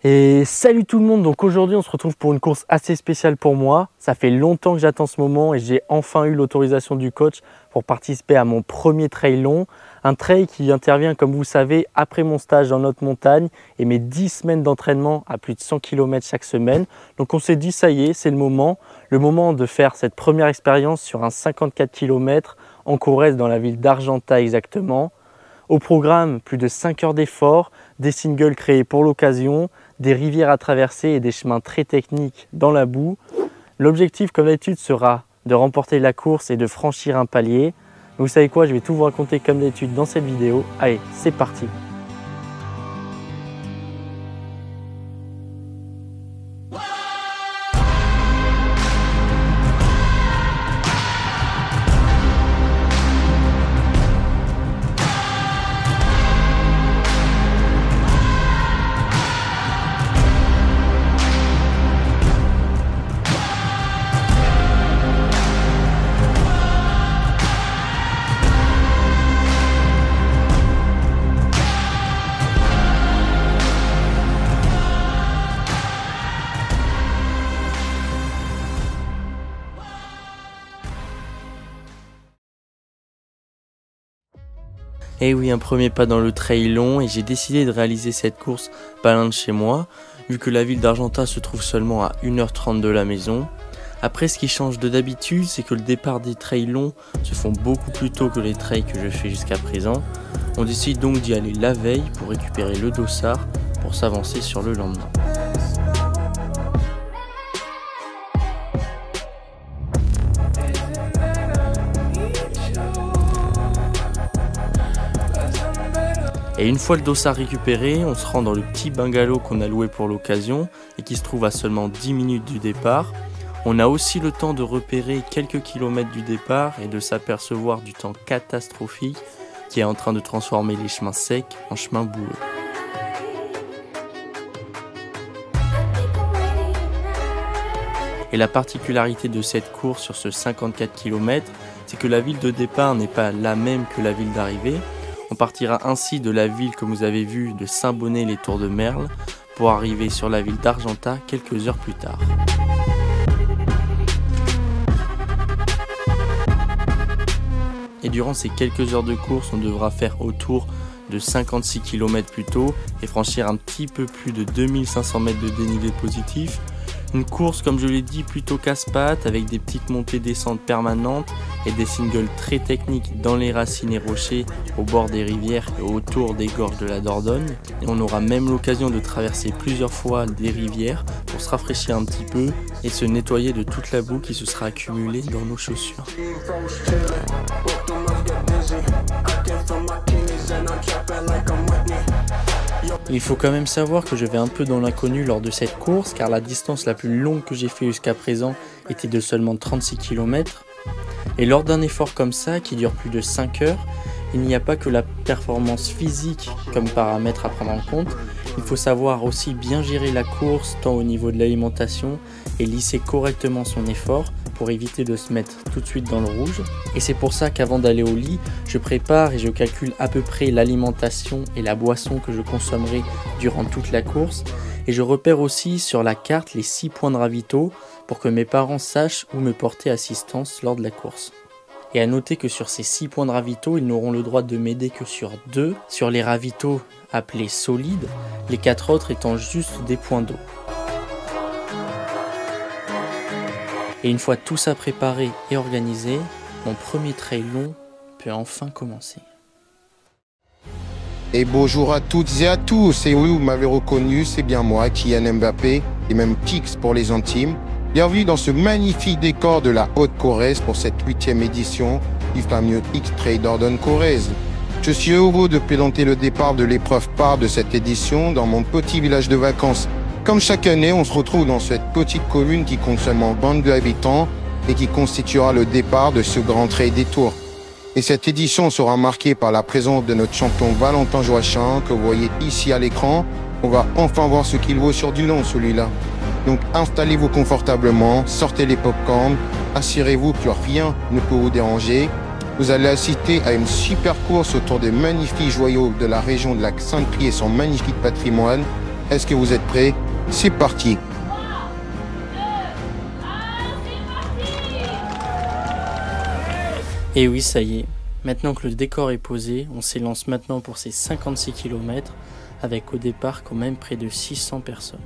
Et salut tout le monde, donc aujourd'hui on se retrouve pour une course assez spéciale pour moi. Ça fait longtemps que j'attends ce moment et j'ai enfin eu l'autorisation du coach pour participer à mon premier trail long. Un trail qui intervient, comme vous savez, après mon stage dans notre montagne et mes 10 semaines d'entraînement à plus de 100 km chaque semaine. Donc on s'est dit ça y est, c'est le moment de faire cette première expérience sur un 54 km en Corrèze dans la ville d'Argentat exactement. Au programme, plus de 5 heures d'effort, des singles créés pour l'occasion, des rivières à traverser et des chemins très techniques dans la boue. L'objectif, comme d'habitude, sera de remporter la course et de franchir un palier. Vous savez quoi, je vais tout vous raconter comme d'habitude dans cette vidéo. Allez, c'est parti! Et oui, un premier pas dans le trail long et j'ai décidé de réaliser cette course pas loin de chez moi, vu que la ville d'Argentat se trouve seulement à 1h30 de la maison. Après, ce qui change de d'habitude, c'est que le départ des trails longs se font beaucoup plus tôt que les trails que je fais jusqu'à présent. On décide donc d'y aller la veille pour récupérer le dossard pour s'avancer sur le lendemain. Et une fois le dossard récupéré, on se rend dans le petit bungalow qu'on a loué pour l'occasion et qui se trouve à seulement 10 minutes du départ. On a aussi le temps de repérer quelques kilomètres du départ et de s'apercevoir du temps catastrophique qui est en train de transformer les chemins secs en chemins boueux. Et la particularité de cette course sur ce 54 km, c'est que la ville de départ n'est pas la même que la ville d'arrivée. On partira ainsi de la ville que vous avez vue de Saint-Bonnet-les-Tours de Merle pour arriver sur la ville d'Argentat quelques heures plus tard. Et durant ces quelques heures de course, on devra faire autour de 56 km plus tôt et franchir un petit peu plus de 2500 mètres de dénivelé positif. Une course, comme je l'ai dit, plutôt casse-pattes avec des petites montées-descentes permanentes et des singles très techniques dans les racines et rochers au bord des rivières et autour des gorges de la Dordogne. Et on aura même l'occasion de traverser plusieurs fois des rivières pour se rafraîchir un petit peu et se nettoyer de toute la boue qui se sera accumulée dans nos chaussures. Il faut quand même savoir que je vais un peu dans l'inconnu lors de cette course car la distance la plus longue que j'ai fait jusqu'à présent était de seulement 36 km. Et lors d'un effort comme ça qui dure plus de 5 heures, il n'y a pas que la performance physique comme paramètre à prendre en compte, il faut savoir aussi bien gérer la course tant au niveau de l'alimentation et lisser correctement son effort pour éviter de se mettre tout de suite dans le rouge. Et c'est pour ça qu'avant d'aller au lit, je prépare et je calcule à peu près l'alimentation et la boisson que je consommerai durant toute la course. Et je repère aussi sur la carte les 6 points de ravito pour que mes parents sachent où me porter assistance lors de la course. Et à noter que sur ces 6 points de ravito, ils n'auront le droit de m'aider que sur 2, sur les ravitaux appelés solides, les 4 autres étant juste des points d'eau. Et une fois tout ça préparé et organisé, mon premier trail long peut enfin commencer. Et bonjour à toutes et à tous, et oui, vous m'avez reconnu, c'est bien moi, Kylian Mbappé, et même Kix pour les intimes. Bienvenue dans ce magnifique décor de la Haute-Corrèze pour cette 8e édition du fameux X-Trail Dordogne-Corrèze. Je suis heureux de présenter le départ de l'épreuve phare de cette édition dans mon petit village de vacances. Comme chaque année, on se retrouve dans cette petite commune qui compte seulement 22 habitants et qui constituera le départ de ce grand trail des Tours. Et cette édition sera marquée par la présence de notre champion Valentin Joachim que vous voyez ici à l'écran. On va enfin voir ce qu'il vaut sur du long celui-là. Donc installez-vous confortablement, sortez les pop-corn, assurez-vous que rien ne peut vous déranger. Vous allez assister à une super course autour des magnifiques joyaux de la région de la Sainte-Crie et son magnifique patrimoine. Est-ce que vous êtes prêts? C'est parti. Et oui, ça y est. Maintenant que le décor est posé, on s'élance maintenant pour ces 56 km avec au départ quand même près de 600 personnes.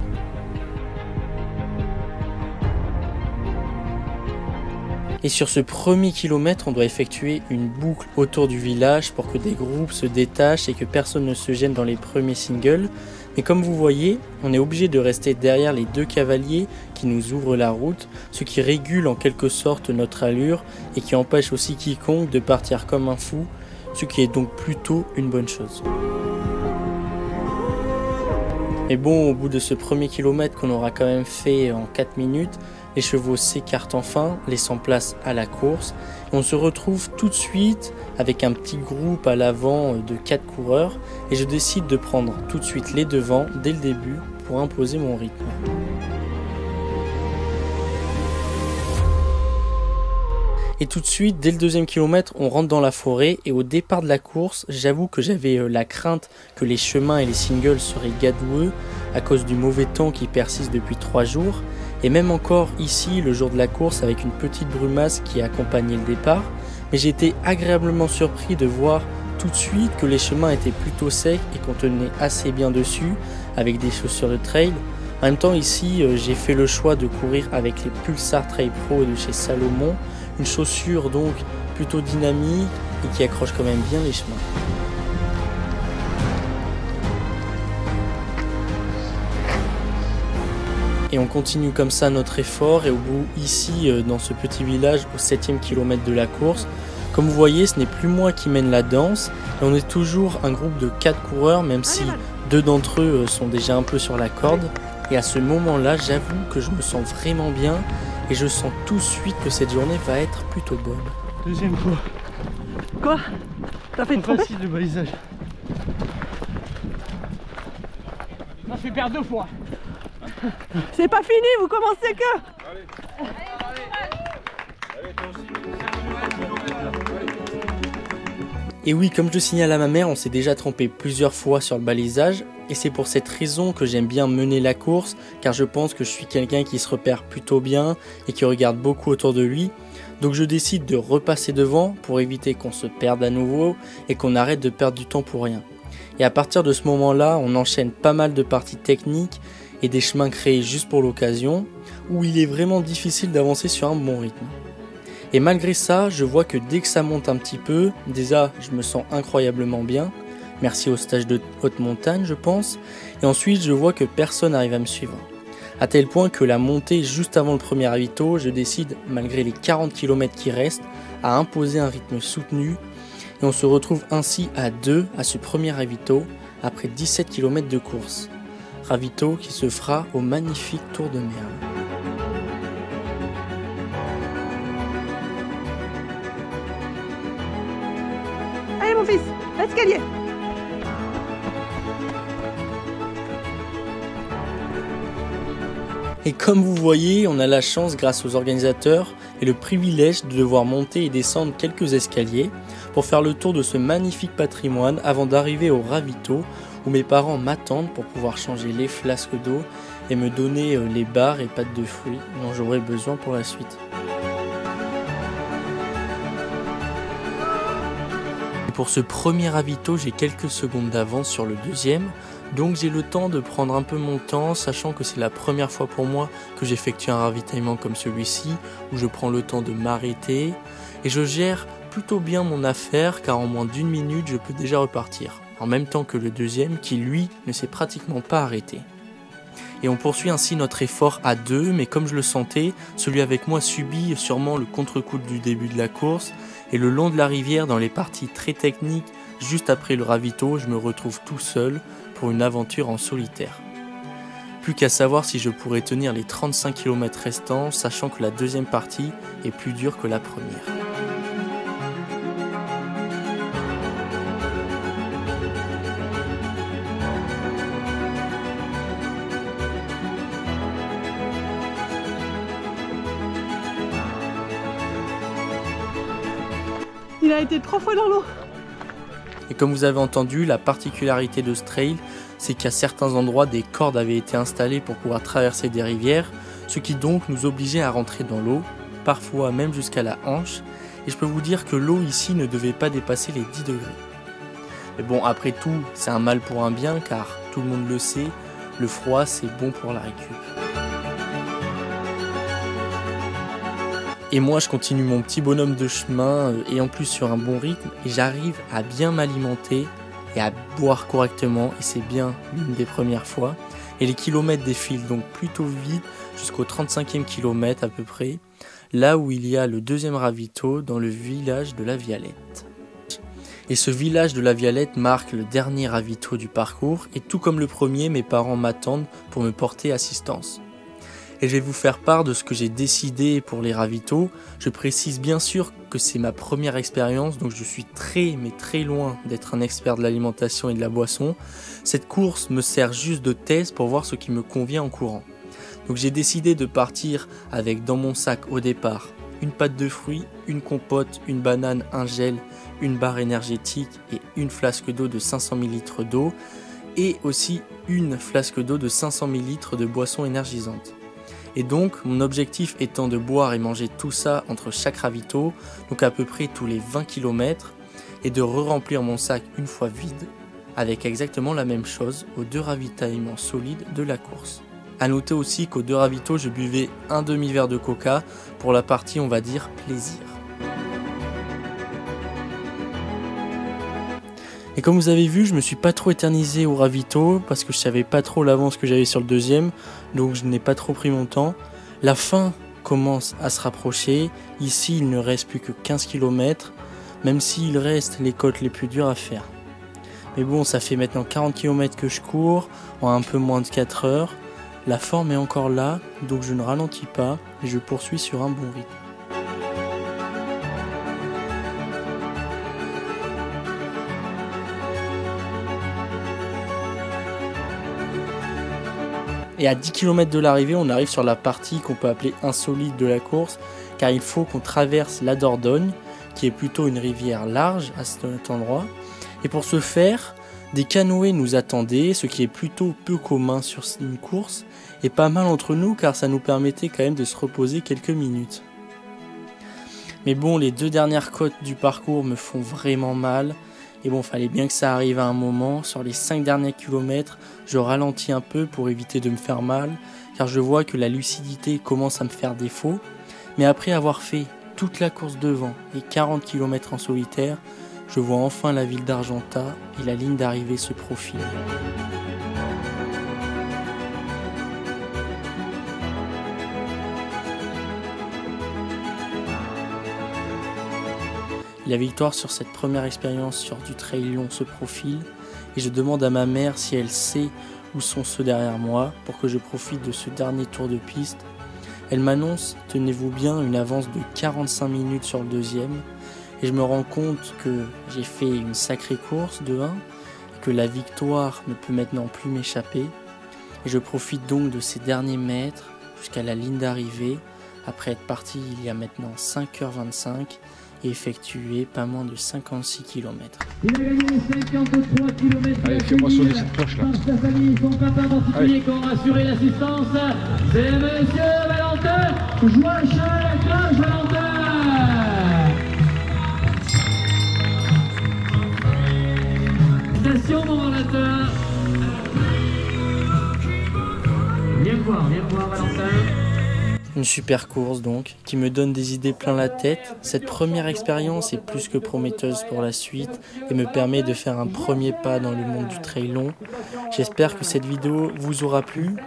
Et sur ce premier kilomètre, on doit effectuer une boucle autour du village pour que des groupes se détachent et que personne ne se gêne dans les premiers singles. Mais comme vous voyez, on est obligé de rester derrière les deux cavaliers qui nous ouvrent la route, ce qui régule en quelque sorte notre allure et qui empêche aussi quiconque de partir comme un fou, ce qui est donc plutôt une bonne chose. Mais bon, au bout de ce premier kilomètre qu'on aura quand même fait en 4 minutes, les chevaux s'écartent enfin, laissant place à la course. Et on se retrouve tout de suite avec un petit groupe à l'avant de 4 coureurs et je décide de prendre tout de suite les devants dès le début pour imposer mon rythme. Et tout de suite, dès le deuxième kilomètre, on rentre dans la forêt et au départ de la course, j'avoue que j'avais la crainte que les chemins et les singles seraient gadoueux à cause du mauvais temps qui persiste depuis 3 jours. Et même encore ici, le jour de la course, avec une petite brumasse qui accompagnait le départ. Mais j'ai été agréablement surpris de voir tout de suite que les chemins étaient plutôt secs et qu'on tenait assez bien dessus avec des chaussures de trail. En même temps ici, j'ai fait le choix de courir avec les Pulsar Trail Pro de chez Salomon. Une chaussure donc plutôt dynamique et qui accroche quand même bien les chemins. Et on continue comme ça notre effort et au bout ici dans ce petit village au 7e kilomètre de la course, comme vous voyez ce n'est plus moi qui mène la danse et on est toujours un groupe de 4 coureurs même si 2 d'entre eux sont déjà un peu sur la corde et à ce moment là j'avoue que je me sens vraiment bien et je sens tout de suite que cette journée va être plutôt bonne. Deuxième fois. Quoi? T'as fait une facile de balisage. Ça fait perdre 2 fois. C'est pas fini, vous commencez que. Et oui, comme je signale à ma mère, on s'est déjà trompé plusieurs fois sur le balisage et c'est pour cette raison que j'aime bien mener la course car je pense que je suis quelqu'un qui se repère plutôt bien et qui regarde beaucoup autour de lui. Donc je décide de repasser devant pour éviter qu'on se perde à nouveau et qu'on arrête de perdre du temps pour rien. Et à partir de ce moment-là, on enchaîne pas mal de parties techniques et des chemins créés juste pour l'occasion, où il est vraiment difficile d'avancer sur un bon rythme. Et malgré ça, je vois que dès que ça monte un petit peu, déjà je me sens incroyablement bien, merci au stage de haute montagne je pense, et ensuite je vois que personne n'arrive à me suivre. À tel point que la montée juste avant le premier ravito, je décide, malgré les 40 km qui restent, à imposer un rythme soutenu, et on se retrouve ainsi à 2 à ce premier ravito, après 17 km de course. Ravito qui se fera au magnifique Tour de Merle. Allez mon fils, l'escalier. Et comme vous voyez, on a la chance grâce aux organisateurs et le privilège de devoir monter et descendre quelques escaliers pour faire le tour de ce magnifique patrimoine avant d'arriver au ravito où mes parents m'attendent pour pouvoir changer les flasques d'eau et me donner les barres et pâtes de fruits dont j'aurai besoin pour la suite. Et pour ce premier ravito, j'ai quelques secondes d'avance sur le deuxième, donc j'ai le temps de prendre un peu mon temps, sachant que c'est la première fois pour moi que j'effectue un ravitaillement comme celui-ci, où je prends le temps de m'arrêter, et je gère plutôt bien mon affaire car en moins d'1 minute je peux déjà repartir, en même temps que le deuxième qui lui ne s'est pratiquement pas arrêté. Et on poursuit ainsi notre effort à 2, mais comme je le sentais, celui avec moi subit sûrement le contre-coup du début de la course, et le long de la rivière, dans les parties très techniques, juste après le ravito, je me retrouve tout seul pour une aventure en solitaire. Plus qu'à savoir si je pourrais tenir les 35 km restants, sachant que la deuxième partie est plus dure que la première. Il a été 3 fois dans l'eau. Et comme vous avez entendu, la particularité de ce trail, c'est qu'à certains endroits des cordes avaient été installées pour pouvoir traverser des rivières, ce qui donc nous obligeait à rentrer dans l'eau, parfois même jusqu'à la hanche, et je peux vous dire que l'eau ici ne devait pas dépasser les 10 degrés. Mais bon, après tout, c'est un mal pour un bien, car tout le monde le sait, le froid c'est bon pour la récup. Et moi je continue mon petit bonhomme de chemin, et en plus sur un bon rythme, et j'arrive à bien m'alimenter et à boire correctement, et c'est bien l'une des premières fois. Et les kilomètres défilent donc plutôt vite jusqu'au 35e kilomètre à peu près, là où il y a le deuxième ravito dans le village de la Vialette. Et ce village de la Vialette marque le dernier ravito du parcours, et tout comme le premier, mes parents m'attendent pour me porter assistance. Et je vais vous faire part de ce que j'ai décidé pour les ravitaux. Je précise bien sûr que c'est ma première expérience, donc je suis très loin d'être un expert de l'alimentation et de la boisson. Cette course me sert juste de test pour voir ce qui me convient en courant. Donc j'ai décidé de partir avec dans mon sac au départ une pâte de fruits, une compote, une banane, un gel, une barre énergétique et une flasque d'eau de 500 ml d'eau et aussi une flasque d'eau de 500 ml de boisson énergisante. Et donc mon objectif étant de boire et manger tout ça entre chaque ravito, donc à peu près tous les 20 km, et de re-remplir mon sac une fois vide avec exactement la même chose aux 2 ravitaillements solides de la course. A noter aussi qu'aux 2 ravitaux, je buvais un demi-verre de coca pour la partie, on va dire, plaisir. Et comme vous avez vu, je me suis pas trop éternisé au ravito parce que je savais pas trop l'avance que j'avais sur le deuxième, donc je n'ai pas trop pris mon temps. La fin commence à se rapprocher. Ici, il ne reste plus que 15 km, même s'il reste les côtes les plus dures à faire. Mais bon, ça fait maintenant 40 km que je cours en un peu moins de 4 heures. La forme est encore là, donc je ne ralentis pas et je poursuis sur un bon rythme. Et à 10 km de l'arrivée, on arrive sur la partie qu'on peut appeler insolite de la course, car il faut qu'on traverse la Dordogne, qui est plutôt une rivière large à cet endroit. Et pour ce faire, des canoës nous attendaient, ce qui est plutôt peu commun sur une course, et pas mal entre nous car ça nous permettait quand même de se reposer quelques minutes. Mais bon, les 2 dernières côtes du parcours me font vraiment mal, et bon, fallait bien que ça arrive à un moment. Sur les 5 derniers kilomètres, je ralentis un peu pour éviter de me faire mal, car je vois que la lucidité commence à me faire défaut. Mais après avoir fait toute la course devant et 40 km en solitaire, je vois enfin la ville d'Argenta et la ligne d'arrivée se profile. La victoire sur cette première expérience sur du trail long se profile et je demande à ma mère si elle sait où sont ceux derrière moi pour que je profite de ce dernier tour de piste. Elle m'annonce, tenez-vous bien, une avance de 45 minutes sur le deuxième et je me rends compte que j'ai fait une sacrée course de 1 et que la victoire ne peut maintenant plus m'échapper. Et je profite donc de ces derniers mètres jusqu'à la ligne d'arrivée après être parti il y a maintenant 5h25 et effectué pas moins de 56 km. Il a gagné 53 km. Allez, fais-moi sonner cette cloche là. Sa famille, son papa particulier qui ont assuré l'assistance. C'est monsieur Valentin. Joachim la cloche, Valentin. Station, mon Valentin. Viens voir Valentin. Une super course donc, qui me donne des idées plein la tête. Cette première expérience est plus que prometteuse pour la suite et me permet de faire un premier pas dans le monde du trail long. J'espère que cette vidéo vous aura plu.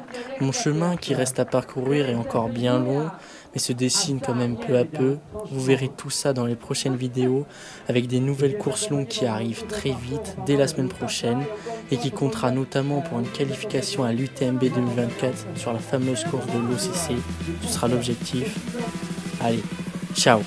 Mon chemin qui reste à parcourir est encore bien long, mais se dessine quand même peu à peu. Vous verrez tout ça dans les prochaines vidéos avec des nouvelles courses longues qui arrivent très vite dès la semaine prochaine et qui comptera notamment pour une qualification à l'UTMB 2024 sur la fameuse course de l'OCC. Ce sera l'objectif. Allez, ciao!